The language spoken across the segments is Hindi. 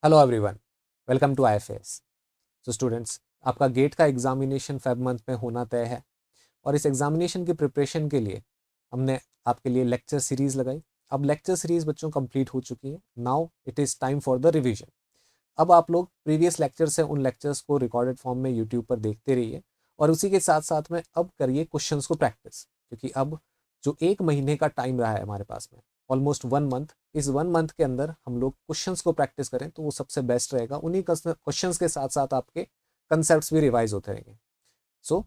Hello everyone, welcome to IFS. So students, आपका गेट का एग्जामिनेशन फेब मंथ में होना तय है और इस एग्जामिनेशन की प्रिपरेशन के लिए हमने आपके लिए लेक्चर सीरीज लगाई। अब लेक्चर सीरीज बच्चों कंप्लीट हो चुकी है। Now it is time for the revision. अब आप लोग प्रीवियस लेक्चर से उन लेक्चर्स को रिकॉर्डेड फॉर्म में यूट्यूब पर देखते रहिए और उसी के साथ साथ में अब करिए क्वेश्चंस को प्रैक्टिस, क्योंकि अब जो एक महीने का टाइम रहा है हमारे पास में, ऑलमोस्ट 1 मंथ, इस 1 मंथ के अंदर हम लोग क्वेश्चंस को प्रैक्टिस करें तो वो सबसे बेस्ट रहेगा। उन्हीं क्वेश्चंस के साथ साथ आपके कंसेप्ट भी रिवाइज होते रहेंगे। सो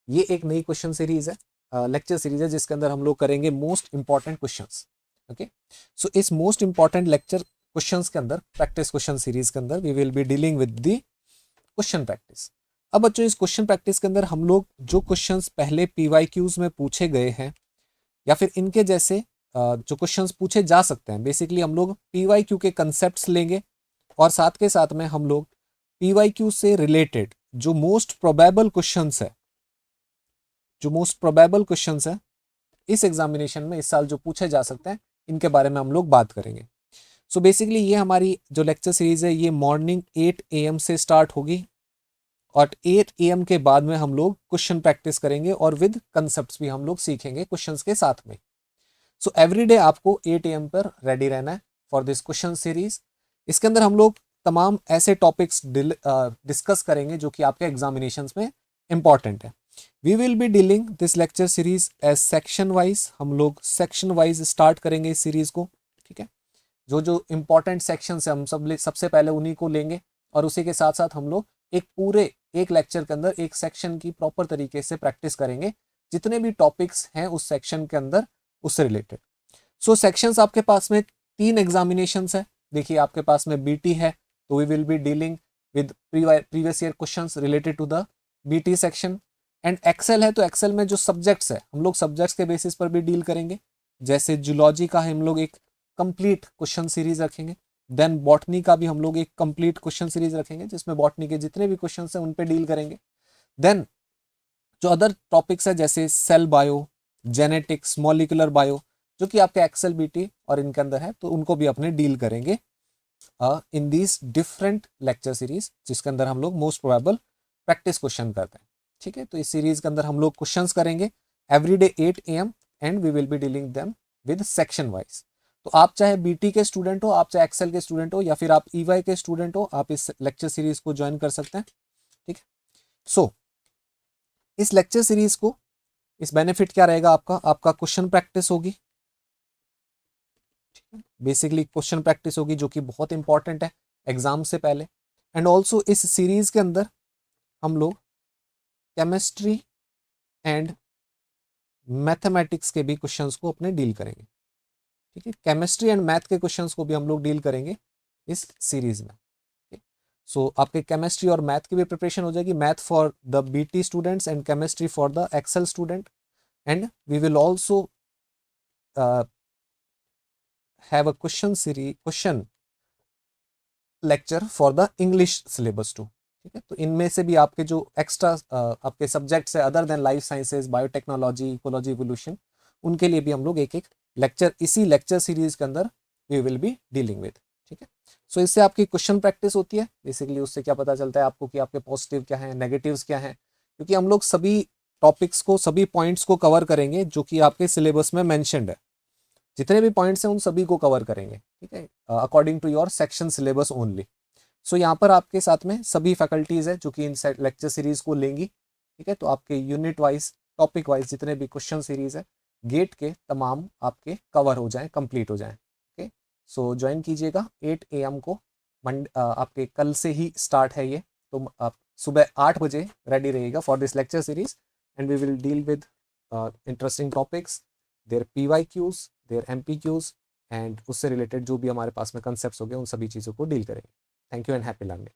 ये एक नई क्वेश्चन सीरीज है, लेक्चर सीरीज है, जिसके अंदर हम लोग करेंगे मोस्ट इंपॉर्टेंट क्वेश्चंस। ओके, सो इस मोस्ट इंपॉर्टेंट लेक्चर क्वेश्चंस के अंदर, प्रैक्टिस क्वेश्चन सीरीज के अंदर, we will be dealing with the question practice. अब बच्चों, इस क्वेश्चन प्रैक्टिस के अंदर हम लोग जो क्वेश्चंस पहले पीवाईक्यूज में पूछे गए हैं या फिर इनके जैसे जो क्वेश्चंस पूछे जा सकते हैं, बेसिकली हम लोग पीवाईक्यू के कंसेप्ट्स लेंगे और साथ के साथ में हम लोग पीवाईक्यू से रिलेटेड जो मोस्ट प्रोबेबल क्वेश्चंस है, जो मोस्ट प्रोबेबल क्वेश्चंस है इस एग्जामिनेशन में इस साल जो पूछे जा सकते हैं, इनके बारे में हम लोग बात करेंगे। सो बेसिकली ये हमारी जो लेक्चर सीरीज है ये मॉर्निंग 8 AM से स्टार्ट होगी और 8 AM के बाद में हम लोग क्वेश्चन प्रैक्टिस करेंगे और विद कंसेप्ट्स भी हम लोग सीखेंगे क्वेश्चंस के साथ में। सो एवरीडे आपको 8 AM पर रेडी रहना है फॉर दिस क्वेश्चन सीरीज। इसके अंदर हम लोग तमाम ऐसे टॉपिक्स डिस्कस करेंगे जो कि आपके एग्जामिनेशंस में इंपॉर्टेंट है। We will be dealing this lecture series as section wise. हम लोग सेक्शन वाइज स्टार्ट करेंगे इस सीरीज को। ठीक है, जो जो इंपॉर्टेंट सेक्शन है हम सबसे पहले उन्हीं को लेंगे और उसी के साथ साथ हम लोग एक लेक्चर के अंदर एक सेक्शन की प्रॉपर तरीके से प्रैक्टिस करेंगे, जितने भी टॉपिक्स हैं उस सेक्शन के अंदर उससे रिलेटेड। सो सेक्शंस आपके पास में 3 एग्जामिनेशंस है। देखिए, आपके पास में बीटी है तो we will be dealing with previous year questions related to the BT section. And Excel है तो एक्सेल में जो सब्जेक्ट्स है हम लोग सब्जेक्ट्स के बेसिस पर भी डील करेंगे। जैसे जूलॉजी का हम लोग एक कंप्लीट क्वेश्चन सीरीज रखेंगे। देन बॉटनी का भी हम लोग एक कंप्लीट क्वेश्चन सीरीज रखेंगे जिसमें बॉटनी के जितने भी क्वेश्चन हैं उन पे डील करेंगे। देन जो अदर टॉपिक्स है जैसे cell bio, genetics, molecular bio, जो कि आपके एक्सेल बीटी और इनके अंदर है, तो उनको भी अपने डील करेंगे in these different lecture series, जिसके अंदर हम लोग मोस्ट प्रोबेबल प्रैक्टिस क्वेश्चन करते हैं। ठीक है, तो इस सीरीज के अंदर हम लोग क्वेश्चंस करेंगे everyday 8 AM and we will be dealing them with section wise. तो आप चाहे बीटी के स्टूडेंट हो, आप चाहे एक्सेल के स्टूडेंट हो या फिर आप ईवाई के स्टूडेंट हो, आप इस लेक्चर सीरीज को ज्वाइन कर सकते हैं। ठीक है, सो इस लेक्चर सीरीज को, इस बेनिफिट क्या रहेगा आपका, आपका क्वेश्चन प्रैक्टिस होगी। बेसिकली क्वेश्चन प्रैक्टिस होगी जो कि बहुत इंपॉर्टेंट है एग्जाम से पहले। एंड ऑल्सो इस सीरीज के अंदर हम लोग केमिस्ट्री एंड मैथमेटिक्स के भी क्वेश्चंस को अपने डील करेंगे। ठीक है, केमिस्ट्री एंड मैथ के क्वेश्चंस को भी हम लोग डील करेंगे इस सीरीज में। सो आपके केमिस्ट्री और मैथ की भी प्रिपरेशन हो जाएगी, math for the BT students and chemistry for the excel student. And we will also have a question lecture for the English syllabus too। ठीक है, तो इनमें से भी आपके जो एक्स्ट्रा आपके सब्जेक्ट्स है other than life sciences, biotechnology, ecology, evolution, उनके लिए भी हम लोग एक एक लेक्चर इसी लेक्चर सीरीज के अंदर we will be dealing with. ठीक है, सो इससे आपकी क्वेश्चन प्रैक्टिस होती है। बेसिकली उससे क्या पता चलता है आपको कि आपके पॉजिटिव क्या है, नेगेटिव्स क्या है, क्योंकि हम लोग सभी टॉपिक्स को, सभी पॉइंट्स को कवर करेंगे जो कि आपके सिलेबस में मैंशनड है। जितने भी पॉइंट्स हैं उन सभी को कवर करेंगे। ठीक है, according to your section syllabus only. So यहाँ पर आपके साथ में सभी फैकल्टीज है जो कि इन लेक्चर सीरीज को लेंगी। ठीक है, तो आपके यूनिट वाइज, टॉपिक वाइज जितने भी क्वेश्चन सीरीज है गेट के तमाम आपके कवर हो जाएं, कंप्लीट हो जाएं। ओके, सो ज्वाइन कीजिएगा 8 AM को। आपके कल से ही स्टार्ट है ये, तो आप सुबह 8 बजे रेडी रहिएगा for this lecture series and we will deal with interesting topics, there PYQs, there MPQs and उससे रिलेटेड जो भी हमारे पास में कंसेप्ट हो गए उन सभी चीज़ों को डील करेंगे। Thank you and happy learning.